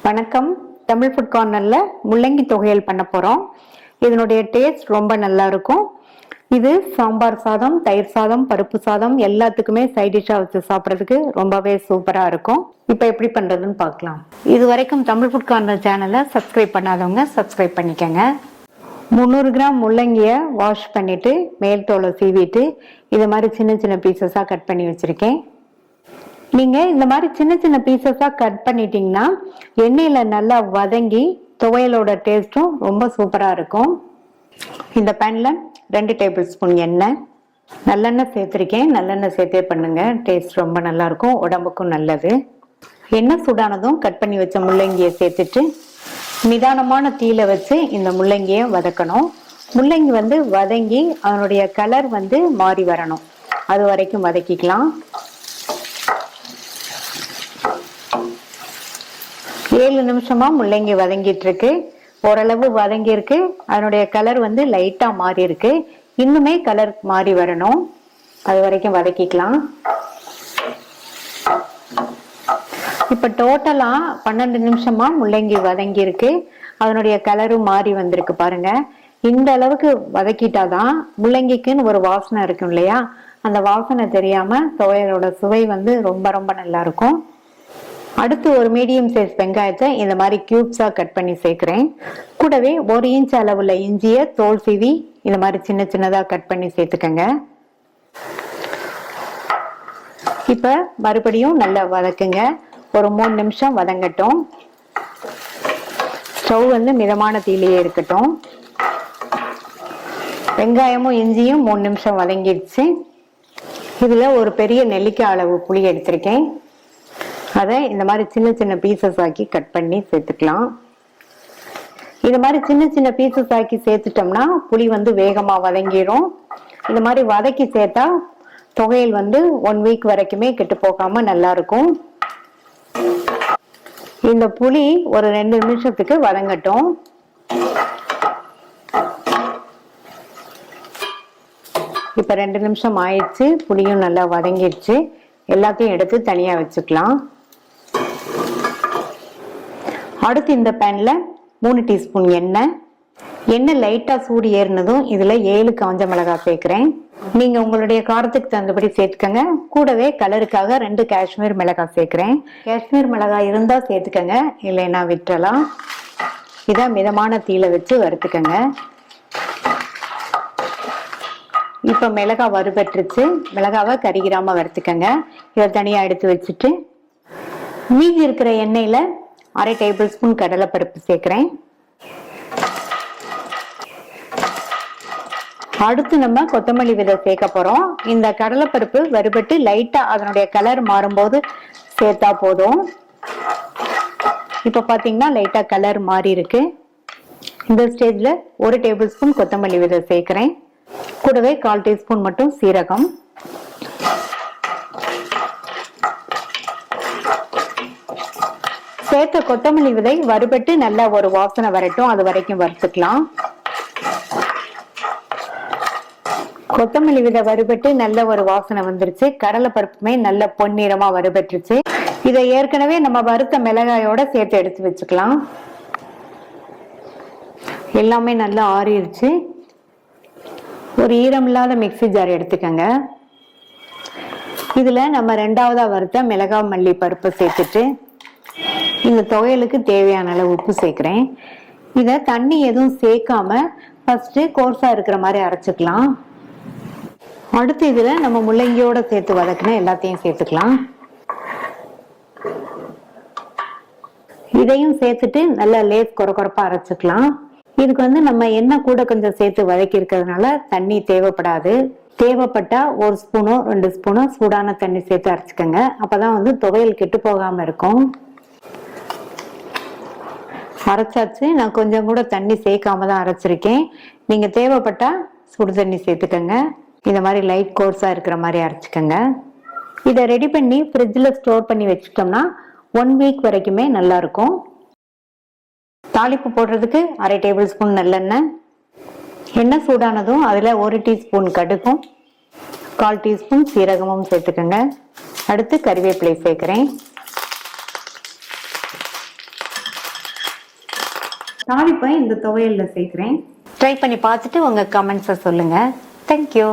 வணக்கம். தமிழ் ஃபுட் கார்னர்ல முள்ளங்கி தொகையல் பண்ண போறோம். இதனுடைய டேஸ்ட் ரொம்ப நல்லா இருக்கும். இது சாம்பார் சாதம், தயிர் சாதம், பருப்பு சாதம் எல்லாத்துக்குமே சைட் டிஷ்ஷா வச்சு சாப்பிட்றதுக்கு ரொம்பவே சூப்பரா இருக்கும். இப்போ எப்படி பண்றதுன்னு பார்க்கலாம். இது வரைக்கும் தமிழ் ஃபுட் கார்னர் சேனலை சப்ஸ்கிரைப் பண்ணாதவங்க சப்ஸ்கிரைப் பண்ணிக்கங்க. 300 கிராம் முள்ளங்கியை வாஷ் பண்ணிட்டு மேல் தோலை சீவிட்டு இது மாதிரி சின்ன சின்ன பீசஸா கட் பண்ணி வச்சிருக்கேன். நீங்க இந்த மாதிரி சின்ன சின்ன பீசஸா கட் பண்ணிட்டீங்கன்னா எண்ணெயில நல்லா வதங்கி துவையலோட டேஸ்டும் ரொம்ப சூப்பரா இருக்கும். இந்த பேன்ல 2 டேபிள் ஸ்பூன் எண்ணெய், நல்லெண்ணெய் சேர்த்திருக்கேன். நல்லெண்ணெய் சேர்த்தே பண்ணுங்க, டேஸ்ட் ரொம்ப நல்லா இருக்கும், உடம்புக்கும் நல்லது. எண்ணெய் சூடானதும் கட் பண்ணி வச்ச முள்ளங்கியை சேர்த்துட்டு நிதானமான தீயில வச்சு இந்த முள்ளங்கியை வதக்கணும். முள்ளங்கி வதங்கி அதனுடைய கலர் மாறி வரணும், அது வரைக்கும் வதக்கிக்கலாம். 7 நிமிஷமா முள்ளங்கி வதங்கிட்டு இருக்கு. ஓரளவு வதங்கி இருக்கு. அதனுடைய கலர் லைட்டா மாறி இருக்கு. இன்னுமே கலர் மாறி வரணும், அது வரைக்கும் வதக்கிக்கலாம். இப்ப டோட்டலா 12 நிமிஷமா முள்ளங்கி வதங்கி இருக்கு. அதனுடைய கலரும் மாறி வந்திருக்கு பாருங்க. இந்த அளவுக்கு வதக்கிட்டாதான் முள்ளங்கிக்குன்னு ஒரு வாசனை இருக்கும் இல்லையா, அந்த வாசனை தெரியாம துவையலோட சுவை ரொம்ப ரொம்ப நல்லா இருக்கும். அடுத்து ஒரு மீடியம் சைஸ் வெங்காயத்தை இந்த மாதிரி கியூப்ஸா கட் பண்ணி சேர்க்கிறேன். கூடவே 1 இன்ச் அளவுள்ள இஞ்சியை தோல் சீவி இந்த மாதிரி சின்ன சின்னதா கட் பண்ணி சேர்த்துக்கங்க. இப்ப மறுபடியும் நல்லா வதக்குங்க. ஒரு 3 நிமிஷம் வதங்கட்டும். ஸ்டவ் மிதமான தீயிலேயே இருக்கட்டும். வெங்காயமும் இஞ்சியும் 3 நிமிஷம் வதங்கிடுச்சு. இதுல ஒரு பெரிய நெல்லிக்காய் அளவு புளி எடுத்திருக்கேன். அதை இந்த மாதிரி சின்ன சின்ன பீசஸ் ஆக்கி கட் பண்ணி சேர்த்துக்கலாம். இந்த மாதிரி சின்ன சின்ன பீசஸ் ஆக்கி சேர்த்துட்டோம்னா புளி வேகமா வதங்கிடும். இந்த மாதிரி வதக்கி சேர்த்தா தொகையில் 1 வீக் வரைக்குமே கெட்டு போகாம நல்லா இருக்கும். இந்த புளி ஒரு 2 நிமிஷத்துக்கு வதங்கட்டும். இப்ப 2 நிமிஷம் ஆயிடுச்சு. புளியும் நல்லா வதங்கிடுச்சு. எல்லாத்தையும் எடுத்து தனியா வச்சுக்கலாம். அடுத்து இந்த பேன்ல 3 டீஸ்பூன் எண்ணெய் லைட்டா சூடு ஏறினதும் இதுல 7 காஞ்ச மிளகாய் சேர்க்கிறேன். நீங்க உங்களுடைய காரத்துக்கு தகுந்தபடி சேர்த்துக்கங்க. கூடவே கலருக்காக 2 காஷ்மீர் மிளகாய் சேர்க்கிறேன். காஷ்மீர் மிளகாய் இருந்தா சேர்த்துக்கங்க, இல்லைன்னா விட்டுறலாம். இதை மிதமான தீயில வச்சு வறுத்துக்கங்க. இப்ப மிளகாய் வறுபட்டுருச்சு. மிளகாவை கரிகிராம வறுத்துக்கங்க. இதை தனியா எடுத்து வச்சுட்டு மீதி இருக்கிற எண்ணெயில 1/2 டேபிள் ஸ்பூன் கடலைப்பருப்பு சேர்க்கிறேன். அடுத்து நம்ம கொத்தமல்லி விதை சேர்க்க போறோம். இந்த கடலைப்பருப்பு வறுபட்டு லைட்டா அதனுடைய கலர் மாறும்போது சேர்த்தா போதும். இப்ப பாத்தீங்கன்னா லைட்டா கலர் மாறி இருக்கு. இந்த ஸ்டேஜ்ல 1 டேபிள் ஸ்பூன் கொத்தமல்லி விதை சேர்க்கிறேன். கூடவே 1/4 டீஸ்பூன் மட்டும் சீரகம். சேர்த்த கொத்தமல்லி விதை வறுபட்டு நல்ல ஒரு வாசனை வரட்டும், அது வரைக்கும் வறுத்துக்கலாம். கொத்தமல்லி விதை வறுபட்டு நல்ல ஒரு வாசனை வந்துருச்சு. கடலை பருப்புமே நல்ல பொன்னிறமா வறுபட்டுருச்சு. இதை ஏற்கனவே நம்ம வறுத்த மிளகாயோட சேர்த்து எடுத்து வச்சுக்கலாம். எல்லாமே நல்லா ஆறிடுச்சு. ஒரு ஈரமில்லாத மிக்ஸி ஜார் எடுத்துக்கங்க. இதுல நம்ம 2வதா வறுத்த மிளகாய் மல்லி பருப்பு சேர்த்துட்டு இந்த துவையலுக்கு தேவையான அளவு உப்பு சேர்க்கிறேன். இத தண்ணி எதுவும் சேர்க்காம ஃபர்ஸ்ட் கோர்ஸா இருக்கிற மாதிரி அரைச்சுக்கலாம். அடுத்து இதுல நம்ம முள்ளங்கியோட சேர்த்து வதக்கின எல்லாத்தையும் சேர்த்துக்கலாம். இதையும் சேர்த்துட்டு நல்லா லேஸ் கொரகொரப்பா அரைச்சுக்கலாம். இதுக்கு நம்ம எண்ணெய் கூட கொஞ்சம் சேர்த்து வதக்கி இருக்கிறதுனால தண்ணி தேவைப்படாது. தேவைப்பட்டா 1 ஸ்பூனோ 2 ஸ்பூனோ சூடான தண்ணி சேர்த்து அரைச்சுக்கோங்க. அப்பதான் துவையல் கெட்டு போகாம இருக்கும். அரைச்சாச்சு. நான் கொஞ்சம் கூட தண்ணி சேர்க்காம தான் அரைச்சிருக்கேன். நீங்க தேவைப்பட்டா சுடு தண்ணி சேர்த்துக்கங்க. இந்த மாதிரி லைட் கோர்ஸா இருக்கிற மாதிரி அரைச்சுக்கோங்க. இதை ரெடி பண்ணி ஃப்ரிட்ஜில் ஸ்டோர் பண்ணி வச்சுட்டோம்னா 1 வீக் வரைக்குமே நல்லா இருக்கும். தாளிப்பு போடுறதுக்கு 1/2 டேபிள் ஸ்பூன் நல்லெண்ணெய். எண்ணெய் சூடானதும் அதுல 1 டீஸ்பூன் கடுகும் 1/4 டீஸ்பூன் சீரகமும் சேர்த்துக்கோங்க. அடுத்து கறிவேப்பிலை சேர்க்கிறேன். தாளிப்பை இந்த துவையல்ல சேர்க்கிறேன். ட்ரை பண்ணி பார்த்துட்டு உங்க கமெண்ட்ஸை சொல்லுங்க. தேங்க்யூ.